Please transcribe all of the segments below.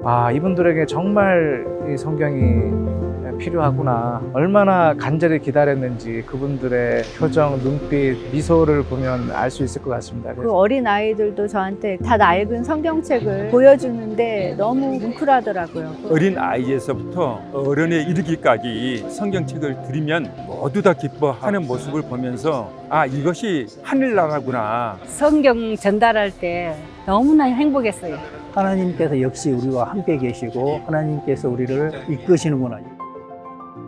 아, 이분들에게 정말 이 성경이 필요하구나. 얼마나 간절히 기다렸는지 그분들의 표정, 눈빛, 미소를 보면 알 수 있을 것 같습니다. 그 어린 아이들도 저한테 다 낡은 성경책을 보여주는데 너무 뭉클하더라고요. 어린 아이에서부터 어른에 이르기까지 성경책을 들으면 모두 다 기뻐하는 모습을 보면서 아, 이것이 하늘나라구나. 성경 전달할 때 너무나 행복했어요. 하나님께서 역시 우리와 함께 계시고 하나님께서 우리를 이끄시는구나.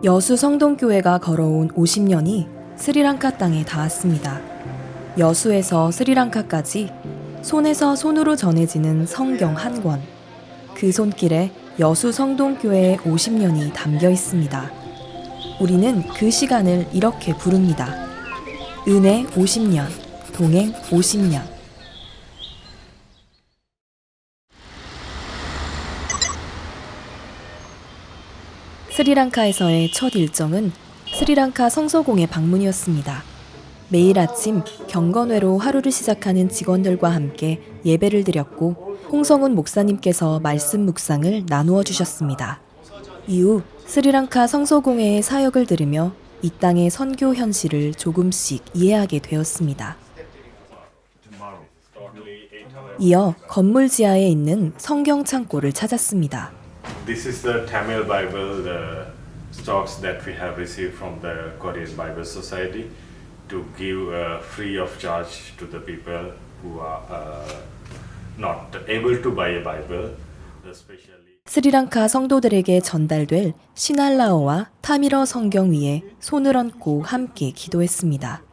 여수 성동교회가 걸어온 50년이 스리랑카 땅에 닿았습니다. 여수에서 스리랑카까지 손에서 손으로 전해지는 성경 한 권. 그 손길에 여수 성동교회의 50년이 담겨 있습니다. 우리는 그 시간을 이렇게 부릅니다. 은혜 50년, 동행 50년. 스리랑카에서의 첫 일정은 스리랑카 성서공회 방문이었습니다. 매일 아침 경건회로 하루를 시작하는 직원들과 함께 예배를 드렸고 홍성훈 목사님께서 말씀 묵상을 나누어 주셨습니다. 이후 스리랑카 성서공회의 사역을 들으며 이 땅의 선교 현실을 조금씩 이해하게 되었습니다. 이어 건물 지하에 있는 성경 창고를 찾았습니다. This is the Tamil Bible stocks that we have received from the Korean Bible Society to give free of charge to the people who are not able to buy a Bible, especially. 스리랑카 성도들에게 전달될 시날라어와 타밀어 성경 위에 손을 얹고 함께 기도했습니다.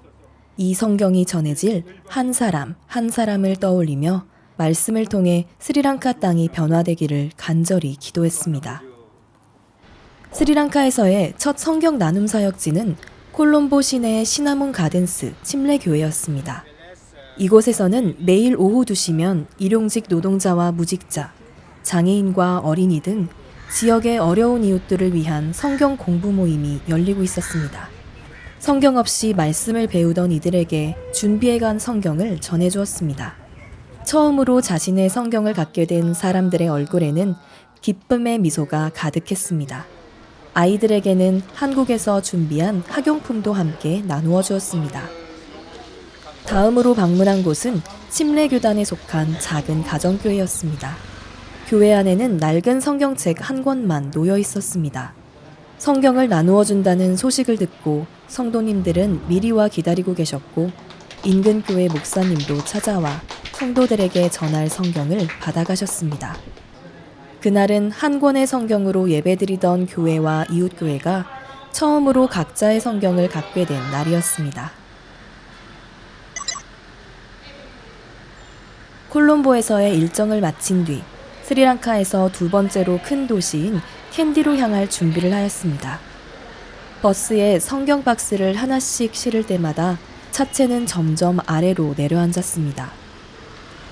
이 성경이 전해질 한 사람 한 사람을 떠올리며 말씀을 통해 스리랑카 땅이 변화되기를 간절히 기도했습니다. 스리랑카에서의 첫 성경 나눔 사역지는 콜롬보 시내의 시나몬 가든스 침례교회였습니다. 이곳에서는 매일 오후 2시면 일용직 노동자와 무직자, 장애인과 어린이 등 지역의 어려운 이웃들을 위한 성경 공부 모임이 열리고 있었습니다. 성경 없이 말씀을 배우던 이들에게 준비해간 성경을 전해주었습니다. 처음으로 자신의 성경을 갖게 된 사람들의 얼굴에는 기쁨의 미소가 가득했습니다. 아이들에게는 한국에서 준비한 학용품도 함께 나누어 주었습니다. 다음으로 방문한 곳은 침례교단에 속한 작은 가정교회였습니다. 교회 안에는 낡은 성경책 한 권만 놓여 있었습니다. 성경을 나누어 준다는 소식을 듣고 성도님들은 미리 와 기다리고 계셨고 인근 교회 목사님도 찾아와 성도들에게 전할 성경을 받아가셨습니다. 그날은 한 권의 성경으로 예배드리던 교회와 이웃교회가 처음으로 각자의 성경을 갖게 된 날이었습니다. 콜롬보에서의 일정을 마친 뒤 스리랑카에서 두 번째로 큰 도시인 캔디로 향할 준비를 하였습니다. 버스에 성경 박스를 하나씩 실을 때마다 차체는 점점 아래로 내려앉았습니다.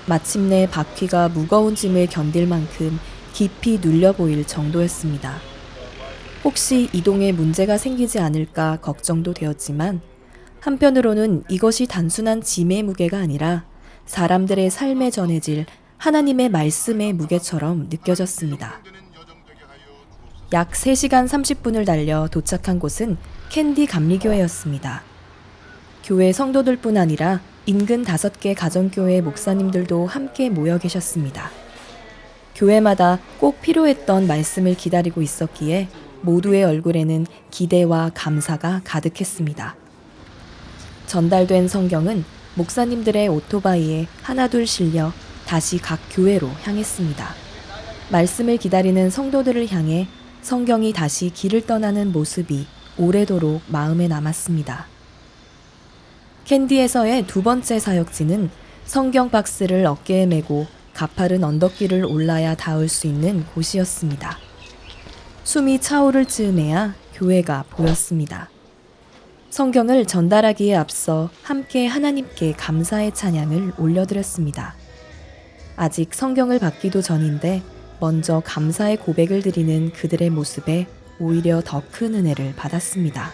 마침내 바퀴가 무거운 짐을 견딜 만큼 깊이 눌려 보일 정도였습니다. 혹시 이동에 문제가 생기지 않을까 걱정도 되었지만 한편으로는 이것이 단순한 짐의 무게가 아니라 사람들의 삶에 전해질 하나님의 말씀의 무게처럼 느껴졌습니다. 약 3시간 30분을 달려 도착한 곳은 캔디 감리교회였습니다. 교회 성도들뿐 아니라 인근 5개 가정교회 목사님들도 함께 모여 계셨습니다. 교회마다 꼭 필요했던 말씀을 기다리고 있었기에 모두의 얼굴에는 기대와 감사가 가득했습니다. 전달된 성경은 목사님들의 오토바이에 하나둘 실려 다시 각 교회로 향했습니다. 말씀을 기다리는 성도들을 향해 성경이 다시 길을 떠나는 모습이 오래도록 마음에 남았습니다. 캔디에서의 두 번째 사역지는 성경 박스를 어깨에 메고 가파른 언덕길을 올라야 닿을 수 있는 곳이었습니다. 숨이 차오를 즈음에야 교회가 보였습니다. 성경을 전달하기에 앞서 함께 하나님께 감사의 찬양을 올려드렸습니다. 아직 성경을 받기도 전인데 먼저 감사의 고백을 드리는 그들의 모습에 오히려 더 큰 은혜를 받았습니다.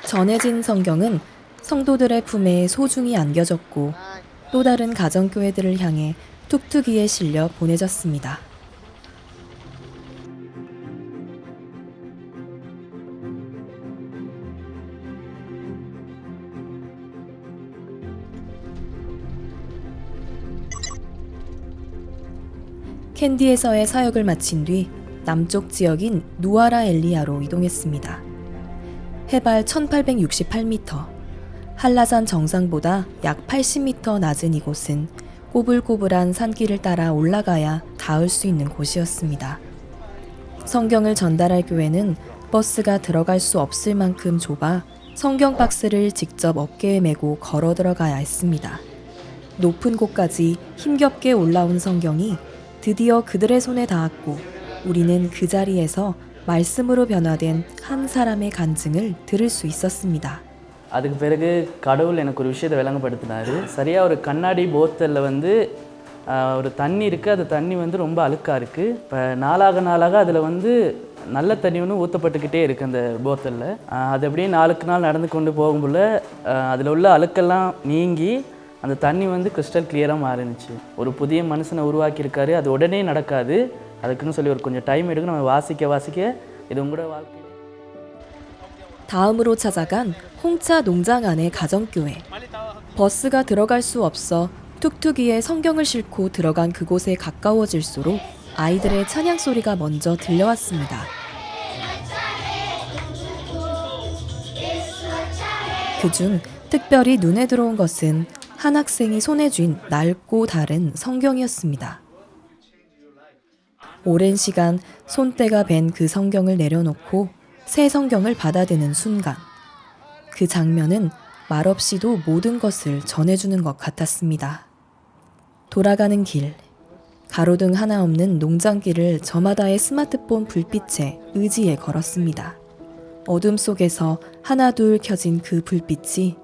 전해진 성경은 성도들의 품에 소중히 안겨졌고 또 다른 가정교회들을 향해 툭툭이에 실려 보내졌습니다. 캔디에서의 사역을 마친 뒤 남쪽 지역인 누아라 엘리야로 이동했습니다. 해발 1868m, 한라산 정상보다 약 80m 낮은 이곳은 꼬불꼬불한 산길을 따라 올라가야 닿을 수 있는 곳이었습니다. 성경을 전달할 교회는 버스가 들어갈 수 없을 만큼 좁아 성경 박스를 직접 어깨에 메고 걸어 들어가야 했습니다. 높은 곳까지 힘겹게 올라온 성경이 드디어 그들의 손에 닿았고 우리는 그 자리에서 말씀으로 변화된 한 사람의 간증을 들을 수 있었습니다. அதுக்கு பிறகு கடவுள் எனக்கு ஒரு விஷயத்தை விளங்கப்படுத்தினார். சரியாக ஒரு கண்ணாடி போத்தலில் வந்து ஒரு தண்ணி இருக்குது. அது தண்ணி வந்து ரொம்ப அழுக்காக இருக்குது. இப்போ நாளாக அதில் வந்து நல்ல தண்ணி ஒன்று ஊற்றப்பட்டுக்கிட்டே இருக்குது அந்த போத்தலில். அது அப்படியே நாளுக்கு நாள் நடந்து கொண்டு போகும்போல அதில் உள்ள அழுக்கெல்லாம் நீங்கி அந்த தண்ணி வந்து கிறிஸ்டல் கிளியராக மாறினுச்சு. ஒரு புதிய மனுஷனை உருவாக்கியிருக்காரு. அது உடனே நடக்காது. அதுக்குன்னு சொல்லி ஒரு கொஞ்சம் டைம் எடுக்கும். நம்ம வாசிக்க இது உங்களோட வாழ்க்கை. 다음으로 찾아간 홍차 농장 안의 가정교회. 버스가 들어갈 수 없어 툭툭이에 성경을 싣고 들어간 그곳에 가까워질수록 아이들의 찬양 소리가 먼저 들려왔습니다. 그중 특별히 눈에 들어온 것은 한 학생이 손에 쥔 낡고 다른 성경이었습니다. 오랜 시간 손때가 밴 그 성경을 내려놓고 새 성경을 받아드는 순간, 그 장면은 말없이도 모든 것을 전해주는 것 같았습니다. 돌아가는 길, 가로등 하나 없는 농장길을 저마다의 스마트폰 불빛에 의지해 걸었습니다. 어둠 속에서 하나둘 켜진 그 불빛이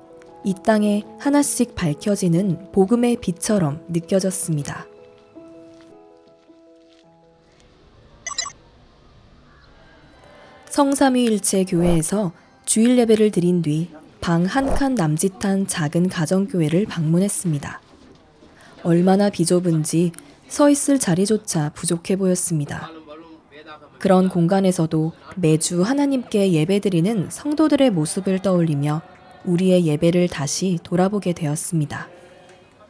이 땅에 하나씩 밝혀지는 복음의 빛처럼 느껴졌습니다. 성삼위일체 교회에서 주일 예배를 드린 뒤 방 한 칸 남짓한 작은 가정교회를 방문했습니다. 얼마나 비좁은지 서 있을 자리조차 부족해 보였습니다. 그런 공간에서도 매주 하나님께 예배드리는 성도들의 모습을 떠올리며 우리의 예배를 다시 돌아보게 되었습니다.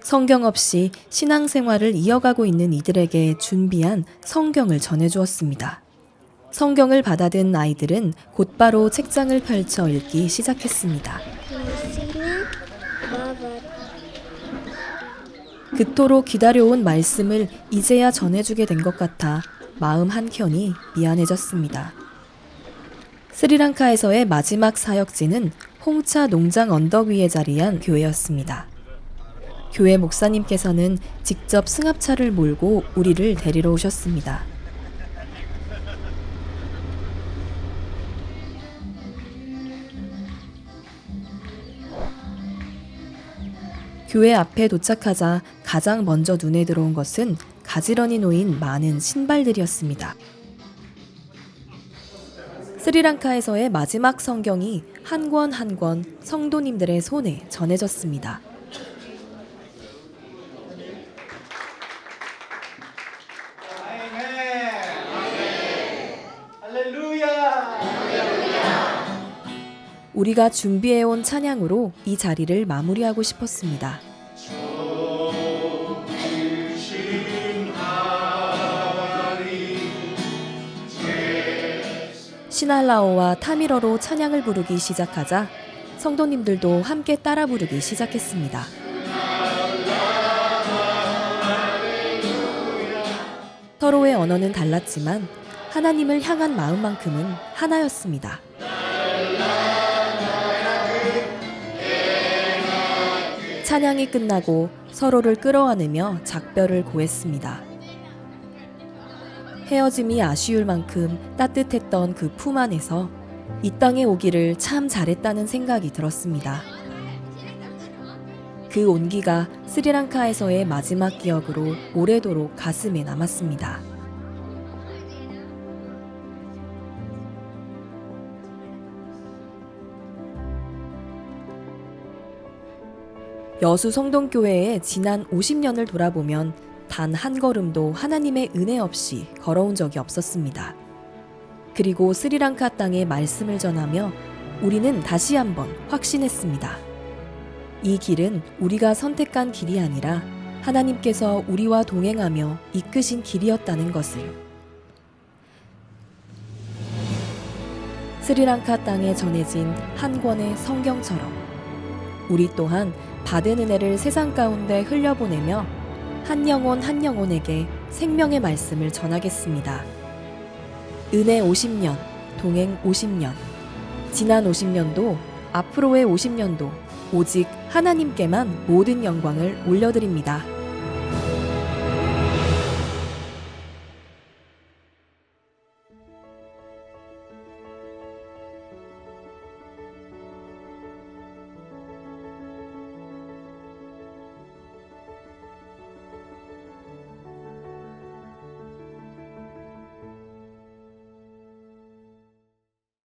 성경 없이 신앙생활을 이어가고 있는 이들에게 준비한 성경을 전해주었습니다. 성경을 받아든 아이들은 곧바로 책장을 펼쳐 읽기 시작했습니다. 그토록 기다려온 말씀을 이제야 전해주게 된 것 같아 마음 한켠이 미안해졌습니다. 스리랑카에서의 마지막 사역지는 홍차 농장 언덕 위에 자리한 교회였습니다. 교회 목사님께서는 직접 승합차를 몰고 우리를 데리러 오셨습니다. 교회 앞에 도착하자 가장 먼저 눈에 들어온 것은 가지런히 놓인 많은 신발들이었습니다. 스리랑카에서의 마지막 성경이 한 권 한 권 성도님들의 손에 전해졌습니다. 우리가 준비해온 찬양으로 이 자리를 마무리하고 싶었습니다. 시날라오와 타미러로 찬양을 부르기 시작하자 성도님들도 함께 따라 부르기 시작했습니다. 서로의 언어는 달랐지만 하나님을 향한 마음만큼은 하나였습니다. 찬양이 끝나고 서로를 끌어안으며 작별을 고했습니다. 헤어짐이 아쉬울 만큼 따뜻했던 그 품 안에서 이 땅에 오기를 참 잘했다는 생각이 들었습니다. 그 온기가 스리랑카에서의 마지막 기억으로 오래도록 가슴에 남았습니다. 여수 성동교회의 지난 50년을 돌아보면 단 한 걸음도 하나님의 은혜 없이 걸어온 적이 없었습니다. 그리고 스리랑카 땅에 말씀을 전하며 우리는 다시 한번 확신했습니다. 이 길은 우리가 선택한 길이 아니라 하나님께서 우리와 동행하며 이끄신 길이었다는 것을. 스리랑카 땅에 전해진 한 권의 성경처럼 우리 또한 받은 은혜를 세상 가운데 흘려보내며 한 영혼 한 영혼에게 생명의 말씀을 전하겠습니다. 은혜 50년, 동행 50년, 지난 50년도, 앞으로의 50년도 오직 하나님께만 모든 영광을 올려드립니다.